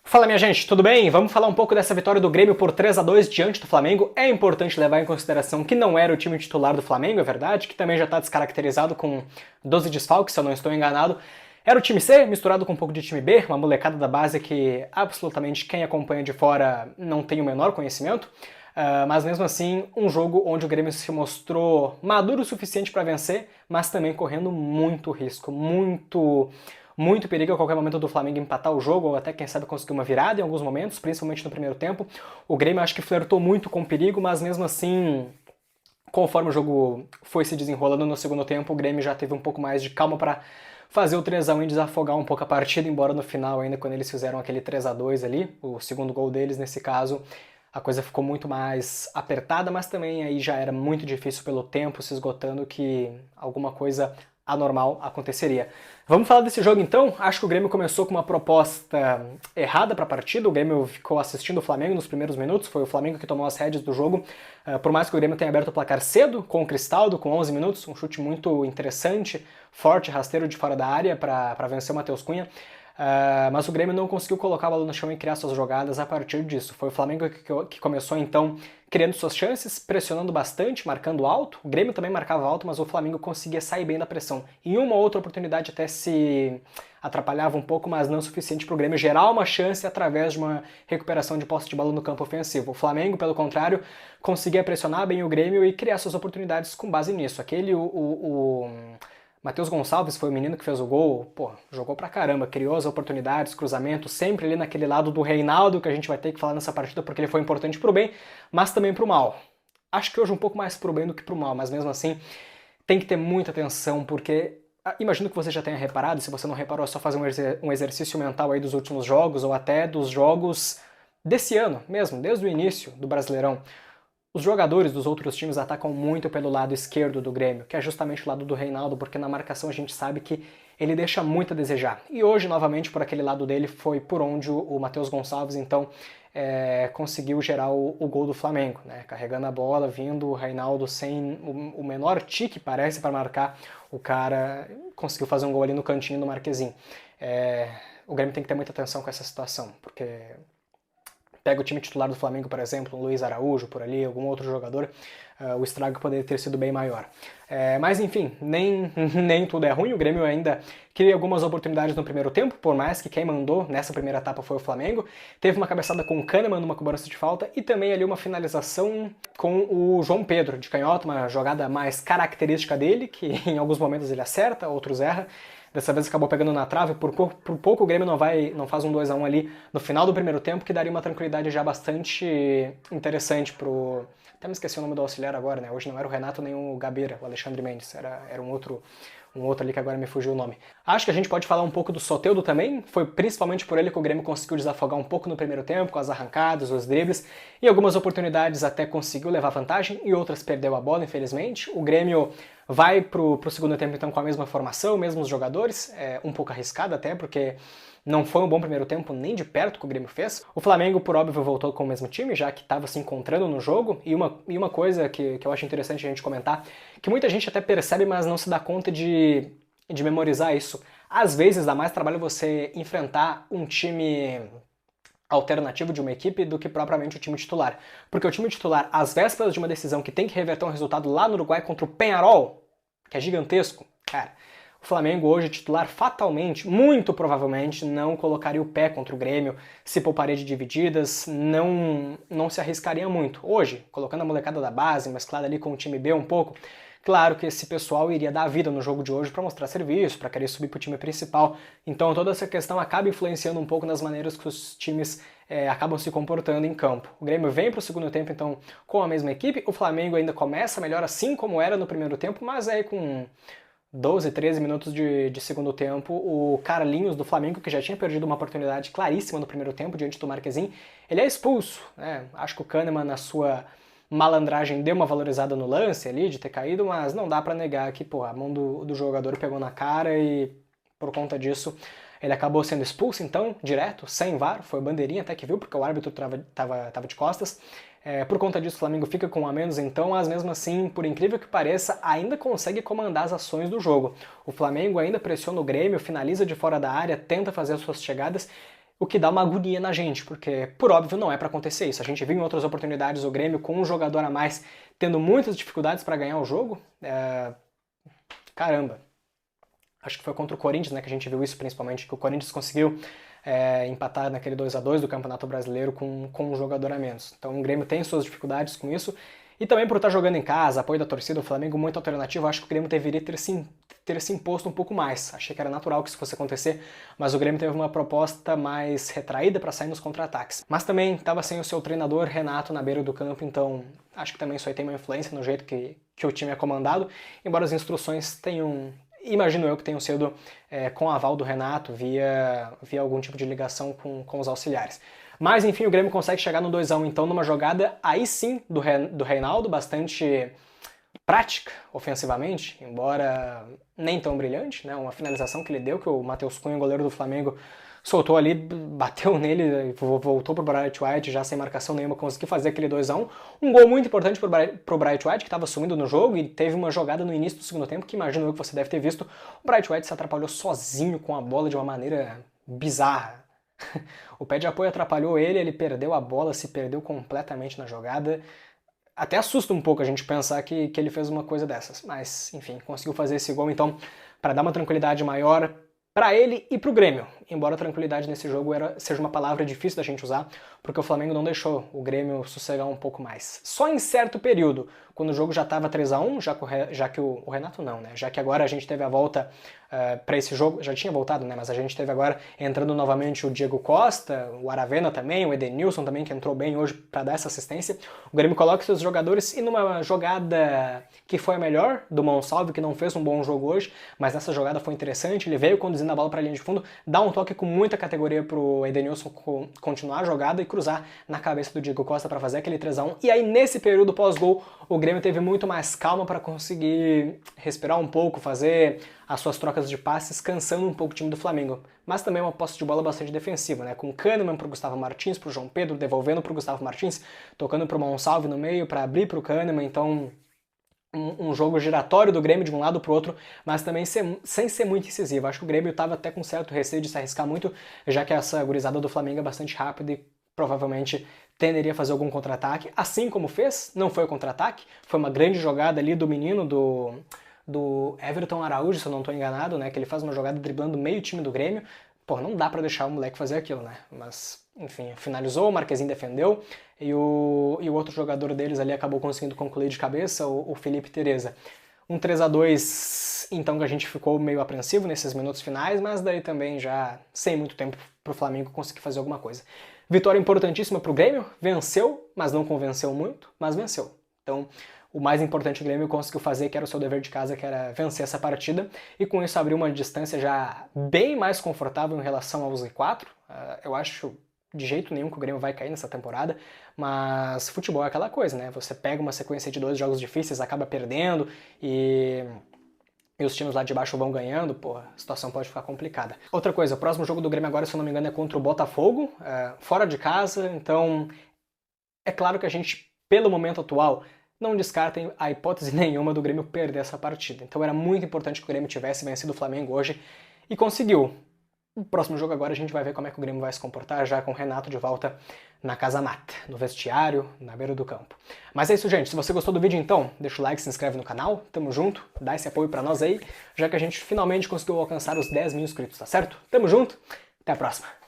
Fala minha gente, tudo bem? Vamos falar um pouco dessa vitória do Grêmio por 3-2 diante do Flamengo. É importante levar em consideração que não era o time titular do Flamengo, é verdade, que também já está descaracterizado com 12 desfalques, se eu não estou enganado. Era o time C misturado com um pouco de time B, uma molecada da base que absolutamente quem acompanha de fora não tem o menor conhecimento. Mas mesmo assim, um jogo onde o Grêmio se mostrou maduro o suficiente para vencer, mas também correndo muito risco, muito perigo a qualquer momento do Flamengo empatar o jogo, ou até, quem sabe, conseguir uma virada em alguns momentos, principalmente no primeiro tempo. O Grêmio acho que flertou muito com o perigo, mas mesmo assim, conforme o jogo foi se desenrolando no segundo tempo, o Grêmio já teve um pouco mais de calma para fazer o 3-1 e desafogar um pouco a partida, embora no final, ainda quando eles fizeram aquele 3-2 ali, o segundo gol deles nesse caso, a coisa ficou muito mais apertada, mas também aí já era muito difícil pelo tempo se esgotando que alguma coisa anormal aconteceria. Vamos falar desse jogo então? Acho que o Grêmio começou com uma proposta errada para a partida, o Grêmio ficou assistindo o Flamengo nos primeiros minutos, foi o Flamengo que tomou as rédeas do jogo, por mais que o Grêmio tenha aberto o placar cedo, com o Cristaldo, com 11 minutos, um chute muito interessante, forte, rasteiro de fora da área para vencer o Matheus Cunha. Mas o Grêmio não conseguiu colocar a bola no chão e criar suas jogadas a partir disso. Foi o Flamengo que começou então criando suas chances, pressionando bastante, marcando alto. O Grêmio também marcava alto, mas o Flamengo conseguia sair bem da pressão. Em uma ou outra oportunidade até se atrapalhava um pouco, mas não o suficiente para o Grêmio gerar uma chance através de uma recuperação de posse de bola no campo ofensivo. O Flamengo, pelo contrário, conseguia pressionar bem o Grêmio e criar suas oportunidades com base nisso. Matheus Gonçalves foi o menino que fez o gol, pô, jogou pra caramba, criou as oportunidades, cruzamento, sempre ali naquele lado do Reinaldo, que a gente vai ter que falar nessa partida porque ele foi importante pro bem, mas também pro mal. Acho que hoje um pouco mais pro bem do que pro mal, mas mesmo assim tem que ter muita atenção, porque imagino que você já tenha reparado, se você não reparou é só fazer um exercício mental aí dos últimos jogos, ou até dos jogos desse ano mesmo, desde o início do Brasileirão. Os jogadores dos outros times atacam muito pelo lado esquerdo do Grêmio, que é justamente o lado do Reinaldo, porque na marcação a gente sabe que ele deixa muito a desejar. E hoje, novamente, por aquele lado dele, foi por onde o Matheus Gonçalves, então, conseguiu gerar o gol do Flamengo, né? Carregando a bola, vindo o Reinaldo sem o menor tique, parece, para marcar, o cara conseguiu fazer um gol ali no cantinho do Marquezinho. O Grêmio tem que ter muita atenção com essa situação, porque pega o time titular do Flamengo, por exemplo, um Luiz Araújo por ali, algum outro jogador, o estrago poderia ter sido bem maior. Mas enfim, nem tudo é ruim, o Grêmio ainda cria algumas oportunidades no primeiro tempo, por mais que quem mandou nessa primeira etapa foi o Flamengo. Teve uma cabeçada com o Kahneman numa cobrança de falta e também ali uma finalização com o João Pedro, de canhota, uma jogada mais característica dele, que em alguns momentos ele acerta, outros erra. Dessa vez acabou pegando na trave, por pouco o Grêmio não faz um 2-1 ali no final do primeiro tempo, que daria uma tranquilidade já bastante interessante pro... Até me esqueci o nome do auxiliar agora, né? Hoje não era o Renato nem o Gabeira, o Alexandre Mendes, era um outro ali que agora me fugiu o nome. Acho que a gente pode falar um pouco do Soteldo também, foi principalmente por ele que o Grêmio conseguiu desafogar um pouco no primeiro tempo, com as arrancadas, os dribles, e algumas oportunidades até conseguiu levar vantagem, e outras perdeu a bola, infelizmente. O Grêmio vai pro segundo tempo então com a mesma formação, mesmos jogadores, um pouco arriscado até, porque não foi um bom primeiro tempo nem de perto que o Grêmio fez. O Flamengo, por óbvio, voltou com o mesmo time, já que estava se encontrando no jogo, e uma coisa que eu acho interessante a gente comentar, que muita gente até percebe, mas não se dá conta de memorizar isso. Às vezes dá mais trabalho você enfrentar um time alternativo de uma equipe do que propriamente o time titular. Porque o time titular, às vésperas de uma decisão que tem que reverter um resultado lá no Uruguai contra o Peñarol, que é gigantesco, cara, o Flamengo hoje titular fatalmente, muito provavelmente, não colocaria o pé contra o Grêmio, se pouparia de divididas, não se arriscaria muito. Hoje, colocando a molecada da base, mesclada ali com o time B um pouco, claro que esse pessoal iria dar a vida no jogo de hoje para mostrar serviço, para querer subir para o time principal. Então toda essa questão acaba influenciando um pouco nas maneiras que os times acabam se comportando em campo. O Grêmio vem para o segundo tempo, então, com a mesma equipe. O Flamengo ainda começa melhor, assim como era no primeiro tempo, mas aí com 12, 13 minutos de segundo tempo, o Carlinhos do Flamengo, que já tinha perdido uma oportunidade claríssima no primeiro tempo diante do Marquezinho, ele é expulso, né? Acho que o Kahneman, na sua malandragem, deu uma valorizada no lance ali, de ter caído, mas não dá pra negar que, pô, a mão do jogador pegou na cara e, por conta disso, ele acabou sendo expulso, então, direto, sem VAR, foi bandeirinha até que viu, porque o árbitro tava de costas. Por conta disso, o Flamengo fica com um a menos, então, mas mesmo assim, por incrível que pareça, ainda consegue comandar as ações do jogo. O Flamengo ainda pressiona o Grêmio, finaliza de fora da área, tenta fazer as suas chegadas, O que dá uma agonia na gente, porque, por óbvio, não é para acontecer isso. A gente viu em outras oportunidades o Grêmio com um jogador a mais tendo muitas dificuldades para ganhar o jogo. Caramba. Acho que foi contra o Corinthians, né, que a gente viu isso principalmente, que o Corinthians conseguiu empatar naquele 2-2 do Campeonato Brasileiro com um jogador a menos. Então o Grêmio tem suas dificuldades com isso. E também por estar jogando em casa, apoio da torcida, o Flamengo muito alternativo, acho que o Grêmio deveria ter se imposto um pouco mais. Achei que era natural que isso fosse acontecer, mas o Grêmio teve uma proposta mais retraída para sair nos contra-ataques. Mas também estava sem o seu treinador Renato na beira do campo, então acho que também isso aí tem uma influência no jeito que o time é comandado, embora as instruções tenham, imagino eu, que tenham sido com o aval do Renato, via algum tipo de ligação com os auxiliares. Mas enfim, o Grêmio consegue chegar no 2-1 então numa jogada aí sim do Reinaldo, bastante prática ofensivamente, embora nem tão brilhante, né? Uma finalização que ele deu, que o Matheus Cunha, goleiro do Flamengo, soltou ali, bateu nele, voltou pro Bright White já sem marcação nenhuma, conseguiu fazer aquele 2-1. Um gol muito importante pro Bright White, que estava sumindo no jogo, e teve uma jogada no início do segundo tempo, que imagino eu que você deve ter visto. O Bright White se atrapalhou sozinho com a bola de uma maneira bizarra. O pé de apoio atrapalhou ele perdeu a bola, se perdeu completamente na jogada. Até assusta um pouco a gente pensar que ele fez uma coisa dessas, mas enfim, conseguiu fazer esse gol então para dar uma tranquilidade maior para ele e para o Grêmio. Embora tranquilidade nesse jogo seja uma palavra difícil da gente usar, porque o Flamengo não deixou o Grêmio sossegar um pouco mais. Só em certo período, quando o jogo já estava 3-1, já que o Renato não, né? Já que agora a gente teve a volta para esse jogo, já tinha voltado, né? Mas a gente teve agora entrando novamente o Diego Costa, o Aravena também, o Edenilson também, que entrou bem hoje para dar essa assistência. O Grêmio coloca seus jogadores e numa jogada que foi a melhor do Monsalve, que não fez um bom jogo hoje, mas nessa jogada foi interessante, ele veio conduzindo a bola para a linha de fundo, dá um toque com muita categoria pro Edenilson continuar a jogada e cruzar na cabeça do Diego Costa para fazer aquele 3-1. E aí nesse período pós-gol, o Grêmio teve muito mais calma para conseguir respirar um pouco, fazer as suas trocas de passes, cansando um pouco o time do Flamengo. Mas também uma posse de bola bastante defensiva, né? Com o Kahneman pro Gustavo Martins, pro João Pedro, devolvendo pro Gustavo Martins, tocando pro Monsalve no meio para abrir pro Kahneman, então um jogo giratório do Grêmio de um lado para o outro, mas também sem ser muito incisivo. Acho que o Grêmio estava até com certo receio de se arriscar muito, já que essa gurizada do Flamengo é bastante rápida e provavelmente tenderia a fazer algum contra-ataque, assim como fez. Não foi o contra-ataque, foi uma grande jogada ali do menino do Everton Araújo, se eu não estou enganado, né, que ele faz uma jogada driblando meio time do Grêmio. Pô, não dá pra deixar o moleque fazer aquilo, né? Mas, enfim, finalizou, o Marquezinho defendeu e o outro jogador deles ali acabou conseguindo concluir de cabeça, o Felipe Tereza. Um 3-2, então, que a gente ficou meio apreensivo nesses minutos finais, mas daí também já sem muito tempo pro Flamengo conseguir fazer alguma coisa. Vitória importantíssima pro Grêmio, venceu, mas não convenceu muito, mas venceu. Então, o mais importante o Grêmio conseguiu fazer, que era o seu dever de casa, que era vencer essa partida, e com isso abriu uma distância já bem mais confortável em relação ao Z4. Eu acho de jeito nenhum que o Grêmio vai cair nessa temporada, mas futebol é aquela coisa, né? Você pega uma sequência de 2 jogos difíceis, acaba perdendo e os times lá de baixo vão ganhando, pô, a situação pode ficar complicada. Outra coisa, o próximo jogo do Grêmio agora, se eu não me engano, é contra o Botafogo, fora de casa, então é claro que a gente, pelo momento atual, não descartem a hipótese nenhuma do Grêmio perder essa partida. Então era muito importante que o Grêmio tivesse vencido o Flamengo hoje e conseguiu. No próximo jogo agora a gente vai ver como é que o Grêmio vai se comportar, já com o Renato de volta na casa mata, no vestiário, na beira do campo. Mas é isso, gente. Se você gostou do vídeo, então, deixa o like, se inscreve no canal, tamo junto, dá esse apoio pra nós aí, já que a gente finalmente conseguiu alcançar os 10 mil inscritos, tá certo? Tamo junto, até a próxima!